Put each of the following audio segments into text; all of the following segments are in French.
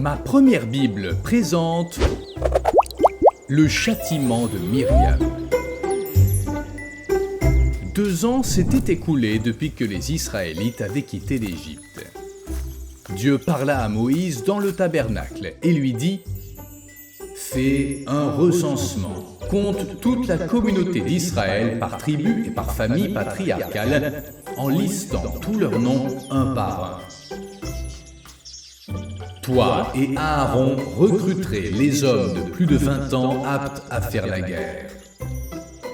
Ma première Bible présente le châtiment de Myriam. 2 ans s'étaient écoulés depuis que les Israélites avaient quitté l'Égypte. Dieu parla à Moïse dans le tabernacle et lui dit « Fais un recensement, compte toute la communauté d'Israël par tribu et par famille patriarcale, en listant tous leurs noms un par un. Toi et Aaron recruterez les hommes de plus de 20 ans aptes à faire la guerre.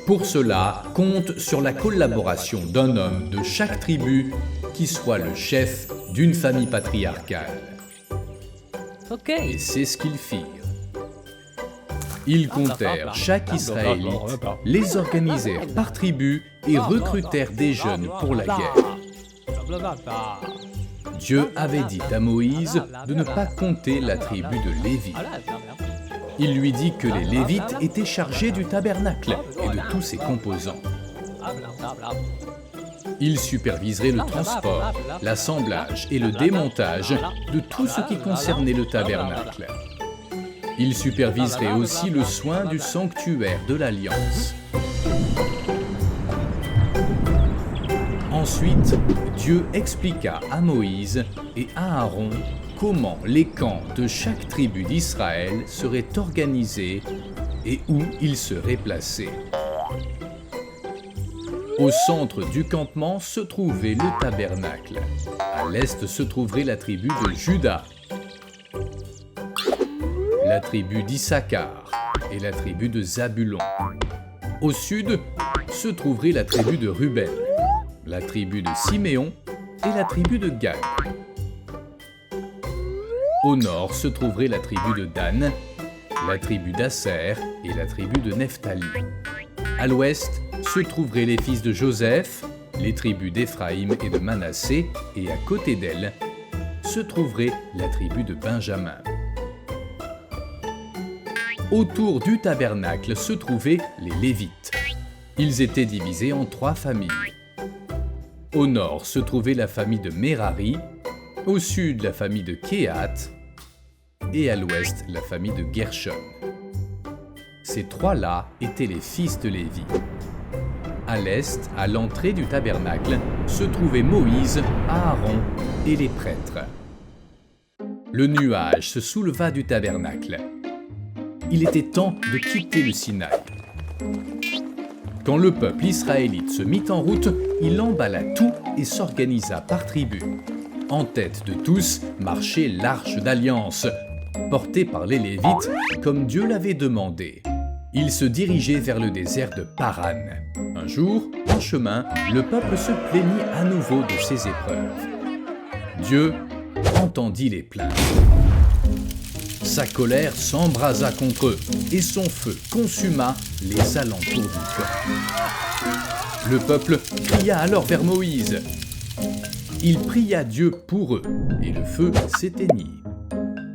Pour cela, compte sur la collaboration d'un homme de chaque tribu qui soit le chef d'une famille patriarcale. » Et c'est ce qu'ils firent. Ils comptèrent chaque Israélite, les organisèrent par tribu et recrutèrent des jeunes pour la guerre. Dieu avait dit à Moïse de ne pas compter la tribu de Lévi. Il lui dit que les Lévites étaient chargés du tabernacle et de tous ses composants. Ils superviseraient le transport, l'assemblage et le démontage de tout ce qui concernait le tabernacle. Ils superviseraient aussi le soin du sanctuaire de l'Alliance. Ensuite, Dieu expliqua à Moïse et à Aaron comment les camps de chaque tribu d'Israël seraient organisés et où ils seraient placés. Au centre du campement se trouvait le tabernacle. À l'est se trouverait la tribu de Juda, la tribu d'Issachar et la tribu de Zabulon. Au sud se trouverait la tribu de Ruben, la tribu de Siméon et la tribu de Gad. Au nord se trouverait la tribu de Dan, la tribu d'Asser et la tribu de Nephtali. À l'ouest se trouveraient les fils de Joseph, les tribus d'Éphraïm et de Manassé, et à côté d'elles se trouverait la tribu de Benjamin. Autour du tabernacle se trouvaient les Lévites. Ils étaient divisés en 3 familles. Au nord se trouvait la famille de Merari, au sud la famille de Kehat et à l'ouest la famille de Gershon. Ces 3-là étaient les fils de Lévi. À l'est, à l'entrée du tabernacle, se trouvaient Moïse, Aaron et les prêtres. Le nuage se souleva du tabernacle. Il était temps de quitter le Sinaï. Quand le peuple israélite se mit en route, il emballa tout et s'organisa par tribu. En tête de tous marchait l'arche d'alliance, portée par les Lévites comme Dieu l'avait demandé. Ils se dirigeaient vers le désert de Paran. Un jour, en chemin, le peuple se plaignit à nouveau de ses épreuves. Dieu entendit les plaintes. Sa colère s'embrasa contre eux et son feu consuma les alentours du camp. Le peuple cria alors vers Moïse. Il pria Dieu pour eux et le feu s'éteignit.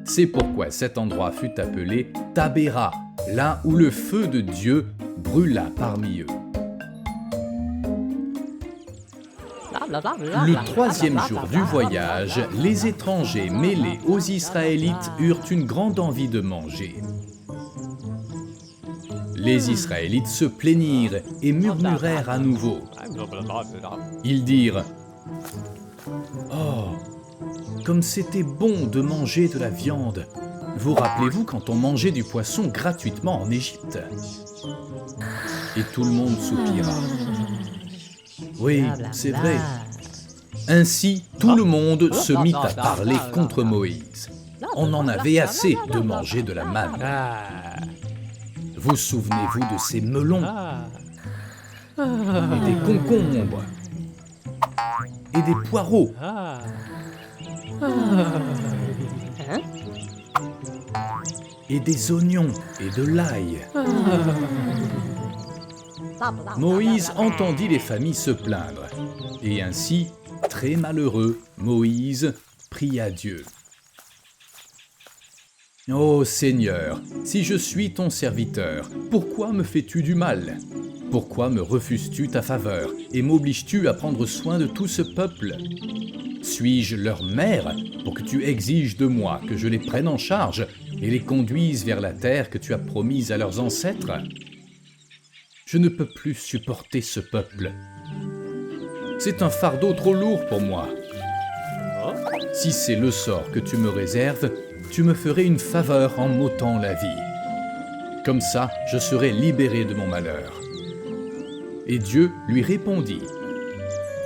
C'est pourquoi cet endroit fut appelé Tabéra, là où le feu de Dieu brûla parmi eux. Le 3e jour du voyage, les étrangers mêlés aux Israélites eurent une grande envie de manger. Les Israélites se plaignirent et murmurèrent à nouveau. Ils dirent « Oh, comme c'était bon de manger de la viande! Vous rappelez-vous quand on mangeait du poisson gratuitement en Égypte ?» Et tout le monde soupira. Oui, c'est vrai. Ainsi, tout le monde se mit à parler contre Moïse. On en avait assez de manger de la manne. Vous souvenez-vous de ces melons et des concombres et des poireaux et des oignons et de l'ail. Moïse entendit les familles se plaindre, et ainsi, très malheureux, Moïse pria Dieu. « Ô Seigneur, si je suis ton serviteur, pourquoi me fais-tu du mal ? Pourquoi me refuses-tu ta faveur et m'obliges-tu à prendre soin de tout ce peuple ? Suis-je leur mère pour que tu exiges de moi que je les prenne en charge et les conduise vers la terre que tu as promise à leurs ancêtres? Je ne peux plus supporter ce peuple. C'est un fardeau trop lourd pour moi. Si c'est le sort que tu me réserves, tu me ferais une faveur en m'ôtant la vie. Comme ça, je serai libéré de mon malheur. Et Dieu lui répondit: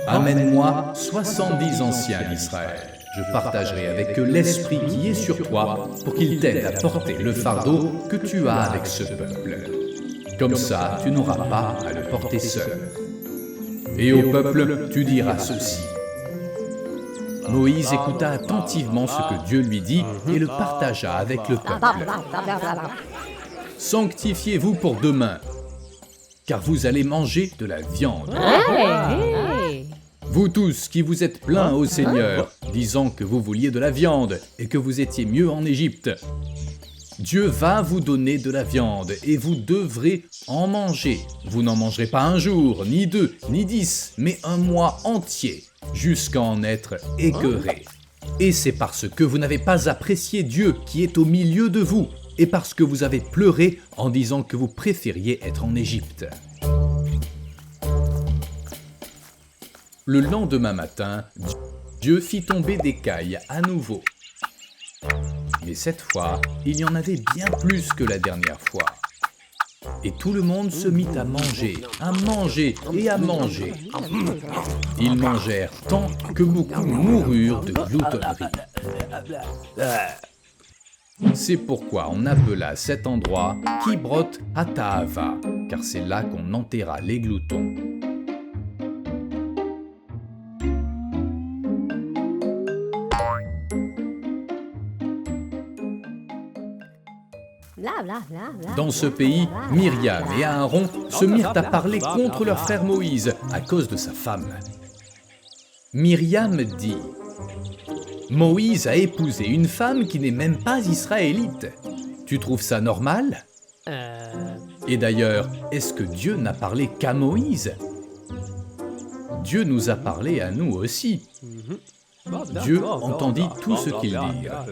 Amène-moi 70 anciens d'Israël. Je partagerai avec eux l'esprit qui est sur toi pour qu'ils t'aident à porter le fardeau que tu as avec ce peuple. Comme ça, tu n'auras pas à le porter seul. Et au peuple, tu diras ceci. Moïse écouta attentivement ce que Dieu lui dit et le partagea avec le peuple. Sanctifiez-vous pour demain, car vous allez manger de la viande. Vous tous qui vous êtes plaints au Seigneur, disant que vous vouliez de la viande et que vous étiez mieux en Égypte, Dieu va vous donner de la viande et vous devrez en manger. Vous n'en mangerez pas un jour, ni 2, ni 10, mais un mois entier, jusqu'à en être écœuré. Et c'est parce que vous n'avez pas apprécié Dieu qui est au milieu de vous, et parce que vous avez pleuré en disant que vous préfériez être en Égypte. Le lendemain matin, Dieu fit tomber des cailles à nouveau. Mais cette fois, il y en avait bien plus que la dernière fois. Et tout le monde se mit à manger et à manger. Ils mangèrent tant que beaucoup moururent de gloutonnerie. C'est pourquoi on appela cet endroit Kibrot Hataava, car c'est là qu'on enterra les gloutons. Dans ce pays, Myriam et Aaron se mirent à parler contre leur frère Moïse à cause de sa femme. Myriam dit: Moïse a épousé une femme qui n'est même pas israélite. Tu trouves ça normal? Et d'ailleurs, est-ce que Dieu n'a parlé qu'à Moïse? Dieu nous a parlé à nous aussi. Dieu entendit tout ce qu'ils dirent.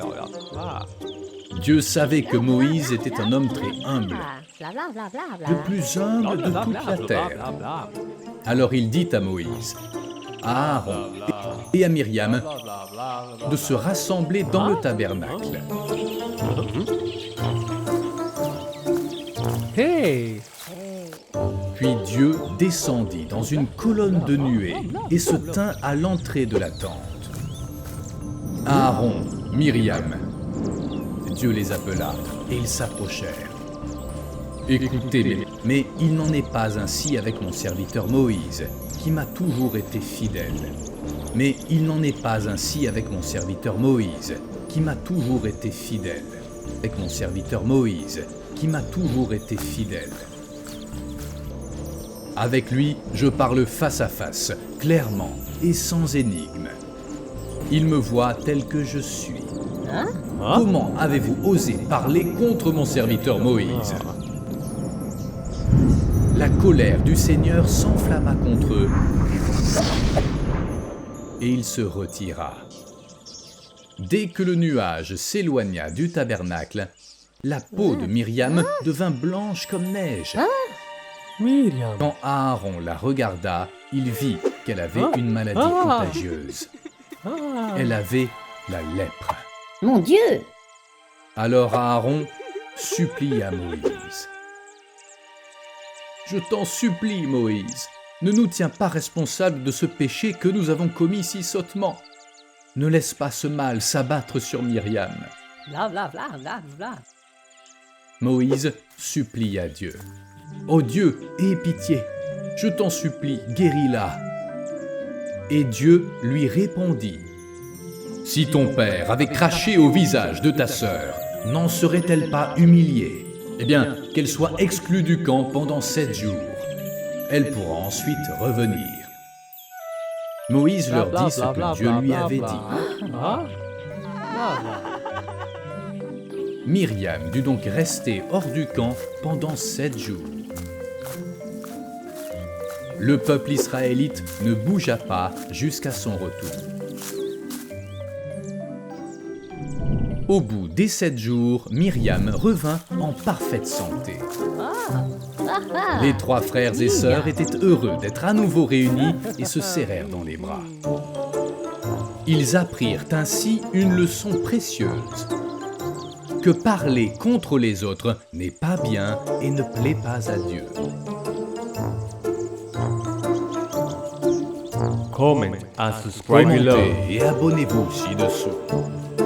Dieu savait que Moïse était un homme très humble, le plus humble de toute la terre. Alors il dit à Moïse, à Aaron et à Myriam de se rassembler dans le tabernacle. Puis Dieu descendit dans une colonne de nuée et se tint à l'entrée de la tente. Aaron, Myriam, Dieu les appela et ils s'approchèrent. Écoutez, mais il n'en est pas ainsi avec mon serviteur Moïse, qui m'a toujours été fidèle. Mais il n'en est pas ainsi avec mon serviteur Moïse, qui m'a toujours été fidèle. Avec mon serviteur Moïse, qui m'a toujours été fidèle. Avec lui, je parle face à face, clairement et sans énigme. Il me voit tel que je suis. Comment avez-vous osé parler contre mon serviteur Moïse? La colère du Seigneur s'enflamma contre eux et il se retira. Dès que le nuage s'éloigna du tabernacle, la peau de Myriam devint blanche comme neige. Quand Aaron la regarda, il vit qu'elle avait une maladie contagieuse. Elle avait la lèpre. Mon Dieu! Alors Aaron supplia Moïse. « Je t'en supplie, Moïse, ne nous tiens pas responsables de ce péché que nous avons commis si sottement. Ne laisse pas ce mal s'abattre sur Myriam. » Moïse supplia Dieu. « Ô Dieu, aie pitié, je t'en supplie, guéris-la. » Et Dieu lui répondit. Si ton père avait craché au visage de ta sœur, n'en serait-elle pas humiliée? Eh bien, qu'elle soit exclue du camp pendant 7 jours. Elle pourra ensuite revenir. Moïse leur dit ce que Dieu lui avait dit. Myriam dut donc rester hors du camp pendant 7 jours. Le peuple israélite ne bougea pas jusqu'à son retour. Au bout des 7 jours, Myriam revint en parfaite santé. Les 3 frères et sœurs étaient heureux d'être à nouveau réunis et se serrèrent dans les bras. Ils apprirent ainsi une leçon précieuse. Que parler contre les autres n'est pas bien et ne plaît pas à Dieu. Comment and subscribe below. Commentez et abonnez-vous ci-dessous.